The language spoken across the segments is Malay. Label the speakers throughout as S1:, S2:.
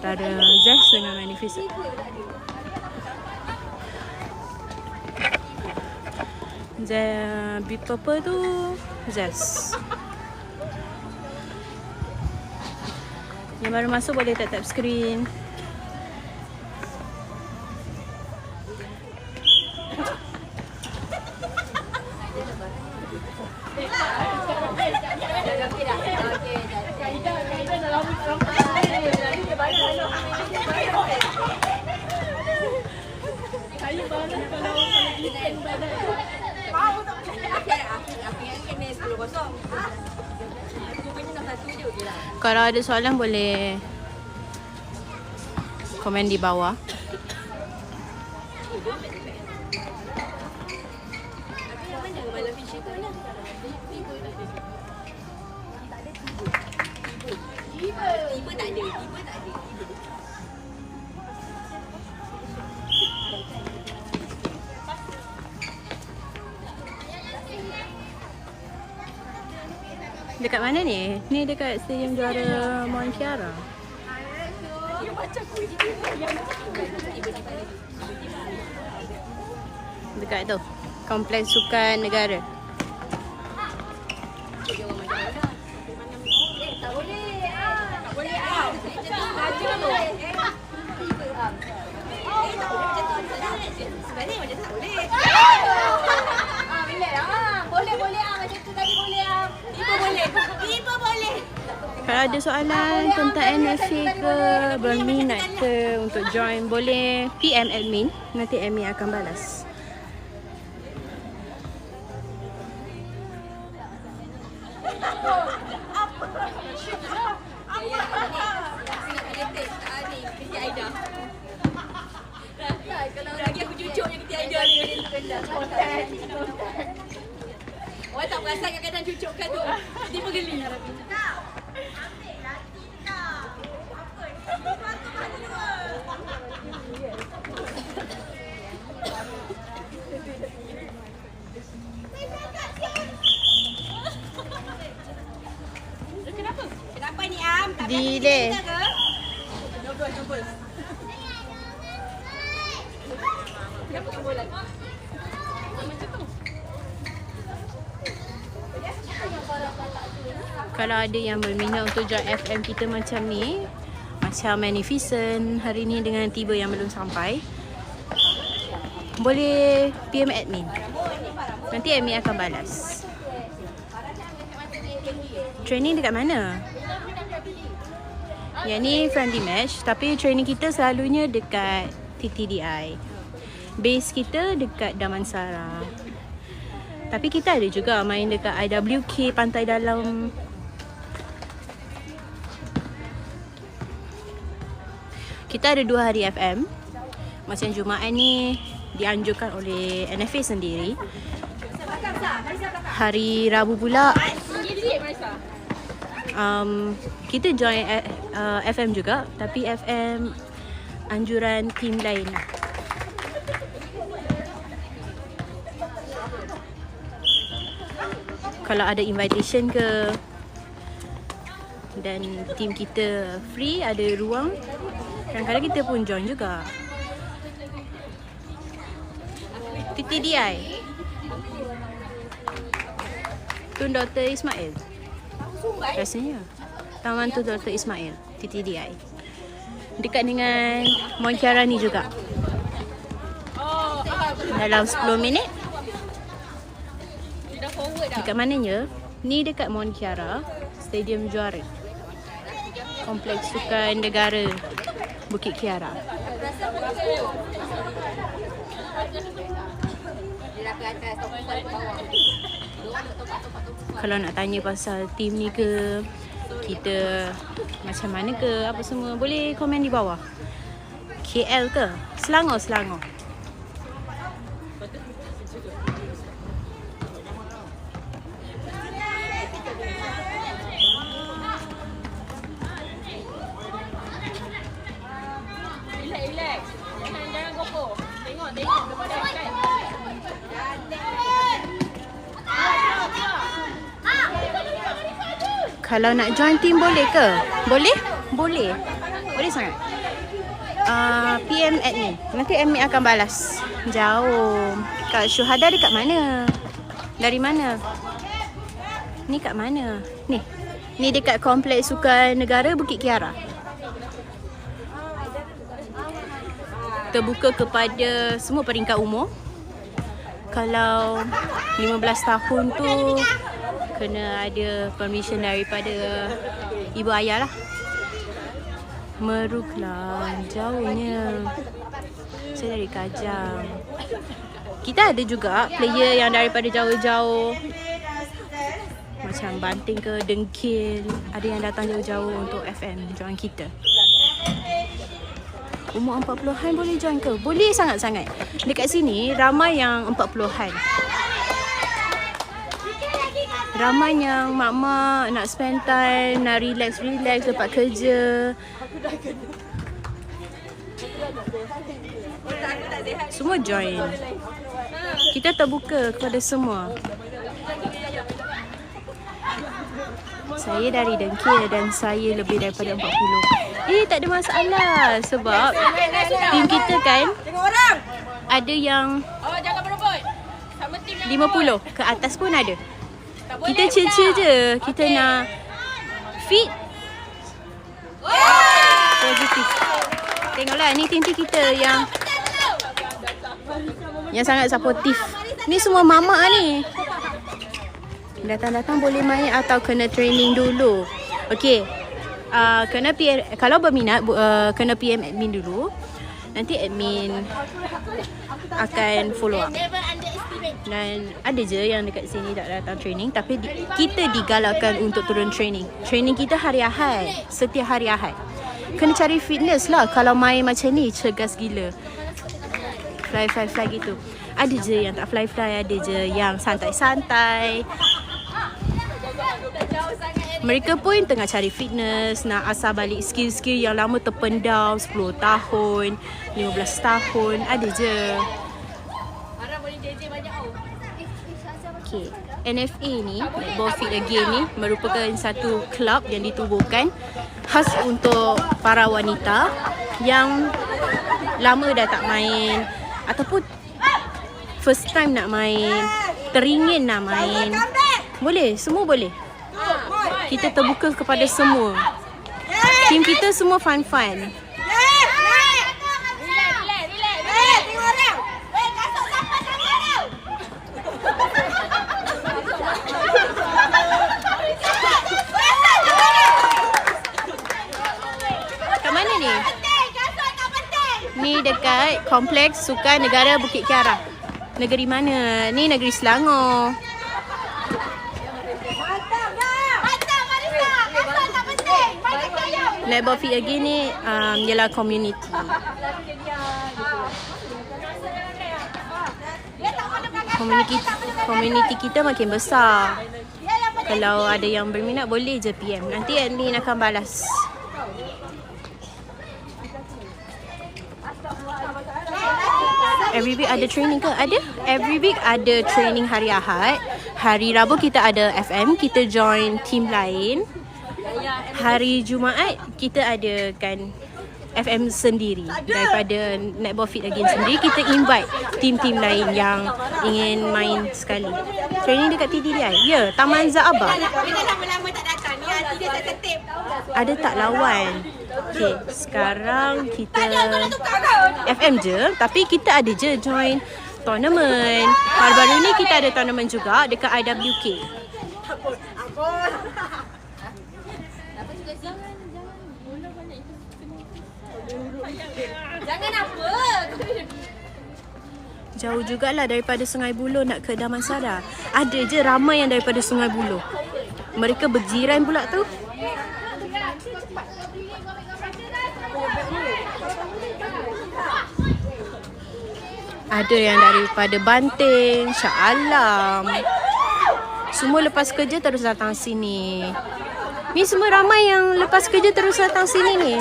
S1: antara Zest dengan Magnificent. Big Purple tu Zest. Yang baru masuk boleh tap screen. Kalau ada soalan boleh komen di bawah. Dekat mana ni? Ni dekat Stadium Juara Mont Kiara. Dekat tu, Kompleks Sukan Negara. Kalau ada soalan tentang NFA ke, berminat ke untuk join, boleh PM admin. Nanti admin akan balas.
S2: Kalau lagi aku cucuk yang kita idea ni. Orang tak perasan kadang-kadang cucukkan tu. Tiba geli. Kenapa ni Am? Tak
S1: delay.
S2: Cuba. Kenapa kebolan?
S1: Kalau ada yang berminat untuk join FM kita macam ni, macam Magnificent hari ni dengan tiba yang belum sampai, boleh PM admin. Nanti admin akan balas. Training dekat mana? Yang ni friendly match, tapi training kita selalunya dekat TTDI. Base kita dekat Damansara. Tapi kita ada juga main dekat IWK Pantai Dalam. Kita ada 2 hari FM. Macam Jumaat ni dianjurkan oleh NFA sendiri. Hari Rabu pula kita join FM juga, tapi FM anjuran tim lain. Kalau ada invitation ke dan tim kita free, ada ruang, kadang-kadang kita pun join juga. TTDI Tun Dr. Ismail rasanya. Taman Tun Dr. Ismail, TTDI. Dekat dengan Mont Kiara ni juga. Dalam 10 minit. Dekat mananya? Ni dekat Mont Kiara, Stadium Juara, Kompleks Sukan Negara Bukit Kiara. Kalau nak tanya pasal tim ni ke, kita macam mana ke, apa semua, boleh komen di bawah. KL ke? Selangor.
S2: Relax. Jangan gopo. Tengok lepas dah kan.
S1: Kalau nak join team boleh ke? Boleh? Boleh sangat. PM admin. Nanti admin akan balas. Jauh. Kak Syuhada dekat mana? Dari mana? Ni kat mana? Ni. Ni dekat Kompleks Sukan Negara Bukit Kiara. Terbuka kepada semua peringkat umur. Kalau 15 tahun tu kena ada permission daripada ibu ayah lah. Meruklah, jauhnya. Saya dari Kajang. Kita ada juga player yang daripada jauh-jauh, macam Banting ke Dengkil. Ada yang datang jauh-jauh untuk FM join kita. Umur 40-an boleh join ke? Boleh sangat-sangat. Dekat sini ramai yang 40-an. Ramai yang mak-mak nak spend time, nak relax-relax lepas kerja. Semua join. Kita terbuka kepada semua. Saya dari Dengkil dan saya lebih daripada 40. Tak ada masalah sebab tim kita kan ada yang 50 ke atas pun ada. Kita chill-chill je. Kita nak fit, positif. Tengoklah ni tim kita yang sangat supportif. Ni semua mama ni. Datang-datang boleh main atau kena training dulu. Okey. Kena PM, kalau berminat kena PM admin dulu. Nanti admin akan follow up. Dan ada je yang dekat sini tak datang training, tapi kita digalakkan untuk turun training. Training kita hari Ahad, setiap hari Ahad. Kena cari fitness lah kalau main macam ni, cergas gila. Fly gitu. Ada je yang tak fly, ada je yang santai-santai. Mereka pun tengah cari fitness, nak asah balik skill-skill yang lama terpendam 10 tahun, 15 tahun, ada je. Okay. NFA ni, Netball Fit Again ni merupakan satu kelab yang ditubuhkan khas untuk para wanita yang lama dah tak main ataupun first time nak main, teringin nak main. Boleh, semua boleh. Kita terbuka kepada semua. Tim kita semua fun-fun. Kat mana ni? Ni dekat Kompleks Sukan Negara Bukit Kiara. Negeri mana? Ni negeri Selangor. Netball Fit Again ni ialah community. Community kita makin besar. Kalau ada yang berminat boleh je PM. Nanti admin akan balas. Every week ada training ke? Ada. Every week ada training hari Ahad. Hari Rabu kita ada FM. Kita join team lain. Hari Jumaat kita adakan FM sendiri. Daripada Netball Fit Again sendiri, kita invite tim-tim lain yang ingin main sekali. Training dekat TDDI? Ya, Taman Zaabah.
S2: Kita lama-lama tak datang ni, hati dia tak tertib.
S1: Ada tak lawan? Okay, sekarang kita FM je, tapi kita ada je join tournament. Baru-baru ni kita ada tournament juga dekat IWK.
S2: Jangan apa.
S1: Jauh jugalah daripada Sungai Buloh nak ke Damansara. Ada je ramai yang daripada Sungai Buloh. Mereka berjiran pula tu. Ada yang daripada Banting, Shah Alam. Semua lepas kerja terus datang sini. Ni semua ramai yang lepas kerja terus datang sini ni.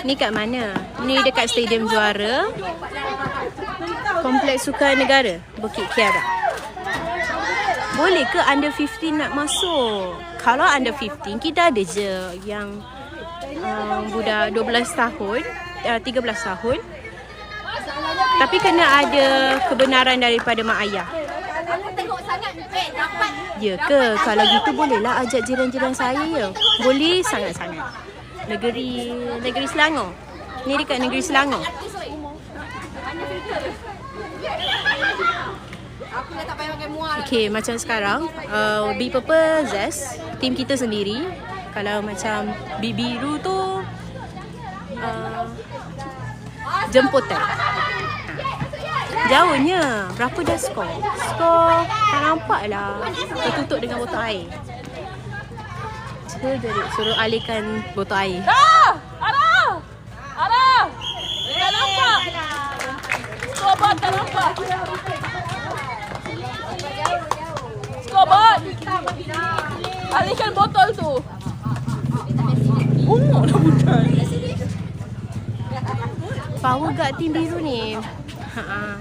S1: Ni kat mana? Ni dekat Stadium Juara, Kompleks Sukan Negara Bukit Kiara. boleh ke under 15 nak masuk? Kalau under 15 kita ada je yang budak 12 tahun, 13 tahun. Tapi kena ada kebenaran daripada mak ayah.
S2: Aku tengok sangat dapat.
S1: Ya ke? Kalau gitu bolehlah ajak jiran-jiran saya ya. Boleh sangat-sangat. Negeri Selangor. Ni dekat negeri Selangor.
S2: Aku dah tak payah pakai muar.
S1: Okay, macam sekarang Big Purple Zest, tim kita sendiri. Kalau macam Biru tu jemputan. Jauhnya. Berapa dah skor? Skor tak nampak lah. Tertutup dengan botol air. Suruh alihkan botol air.
S3: Ara! Tak nampak! Scoreboard tak nampak! Scoreboard! Alihkan botol tu! Bunguk dah budak.
S1: Power guard tim biru ni. Ha.